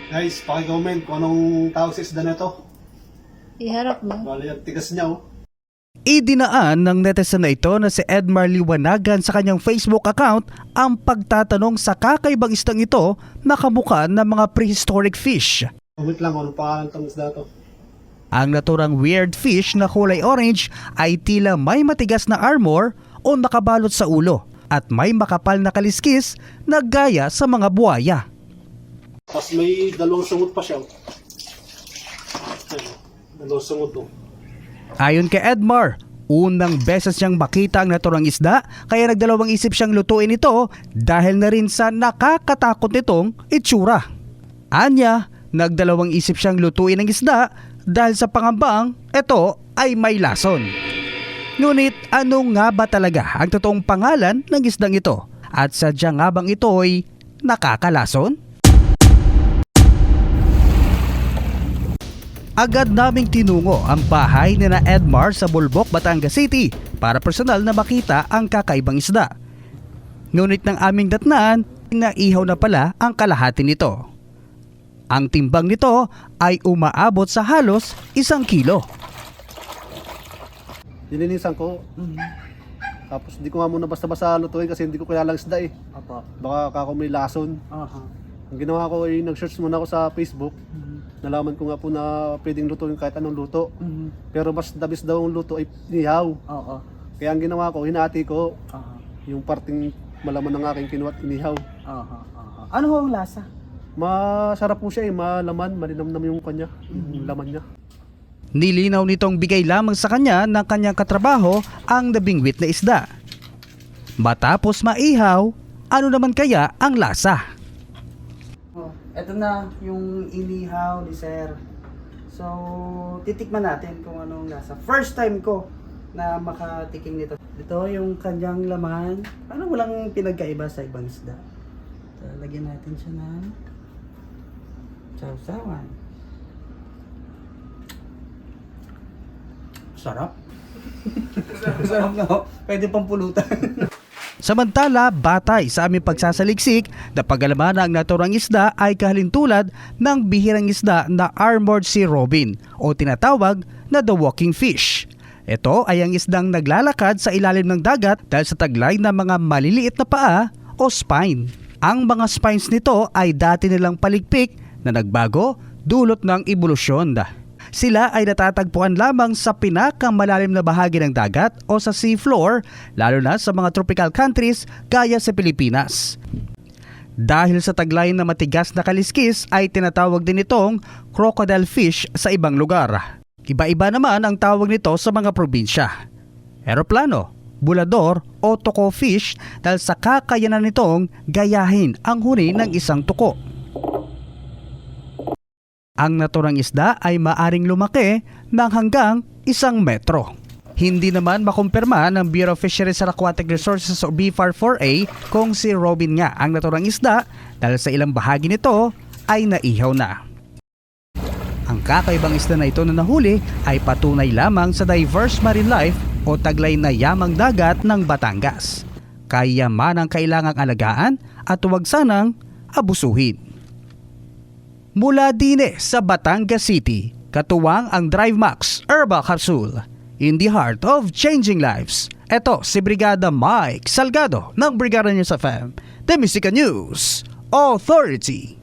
Guys, paki-comment kung anong tawag sa isda na ito. Iharap mo. Bali, ang tigas niya oh. Idinaan ng netizen na ito na si Edmar Liwanagan sa kanyang Facebook account ang pagtatanong sa kakaibang isdang ito na kamukha ng mga prehistoric fish. Comment lang kung anong pangalan itong isda to. Ang naturang weird fish na kulay orange ay tila may matigas na armor o nakabalot sa ulo at may makapal na kaliskis na gaya sa mga buhaya. Tapos may dalawang sungot pa siya. Ayun, dalawang sungot oh. Ayon kay Edmar, unang beses niyang makita ang naturang isda kaya nagdalawang isip siyang lutuin ito dahil na rin sa nakakatakot nitong itsura. Anya, nagdalawang isip siyang lutuin ang isda dahil sa pangambang ito ay may lason. Ngunit ano nga ba talaga ang totoong pangalan ng isdang ito at sadya nga bang ito ay nakakalason? Agad naming tinungo ang bahay ni na Edmar sa Bulbok, Batangas City para personal na makita ang kakaibang isda. Ngunit ng aming datnan, naihaw na pala ang kalahati nito. Ang timbang nito ay umaabot sa halos 1 kilo. Nilinisan ko. Tapos hindi ko nga muna basta-basta lutuin kasi hindi ko kilalang isda eh. Opo. Baka kako may lason. Ang ginawa ko ay nag-search muna ako sa Facebook. Nalaman ko nga po na pwedeng lutuin kahit anong luto. Pero mas dabis daw ang luto ay inihaw. Oo. Kaya ang ginawa ko, hinati ko yung parting malaman ng aking kinuha at inihaw. Ano ho ang lasa? Masarap po siya eh, malaman, malinamnam yung kanya, yung laman niya. Nilinaw nitong bigay lamang sa kanya ng kanyang katrabaho ang nabingwit na isda. Matapos maihaw, ano naman kaya ang lasa? Ito na yung inihaw ni Sir. So, titikman natin kung anong lasa. First time ko na makatikim nito. Ito yung kanyang laman. Parang walang pinagkaiba sa ibang isda. So, lagyan natin siya ng sausawan. Sarap. Sarap na ho. Pwede pang pulutan. Samantala, batay sa aming pagsasaliksik, napagalaman na ang naturang isda ay kahalintulad ng bihirang isda na armored sea robin o tinatawag na the walking fish. Ito ay ang isdang naglalakad sa ilalim ng dagat dahil sa taglay ng mga maliliit na paa o spine. Ang mga spines nito ay dati nilang paligpik na nagbago dulot ng ebolusyon. Sila ay natatagpuan lamang sa pinakamalalim na bahagi ng dagat o sa sea floor, lalo na sa mga tropical countries gaya sa Pilipinas. Dahil sa taglay na matigas na kaliskis ay tinatawag din itong crocodile fish sa ibang lugar. Iba-iba naman ang tawag nito sa mga probinsya. Eroplano, bulador o toko fish dahil sa kakayanan nitong gayahin ang huni ng isang tuko. Ang naturang isda ay maaring lumaki ng hanggang 1 metro. Hindi naman makumpirma ng Bureau of Fisheries and Aquatic Resources o BFAR 4A kung si robin nga ang naturang isda dahil sa ilang bahagi nito ay naihaw na. Ang kakaibang isda na ito na nahuli ay patunay lamang sa diverse marine life o taglay na yamang dagat ng Batangas. Kaya man ang kailangang alagaan at huwag sanang abusuhin. Mula din sa Batangas City, katuwang ang DriveMax Herbal Capsule in the heart of changing lives. Ito si Brigada Mike Salgado ng Brigada News FM, The Musica News Authority.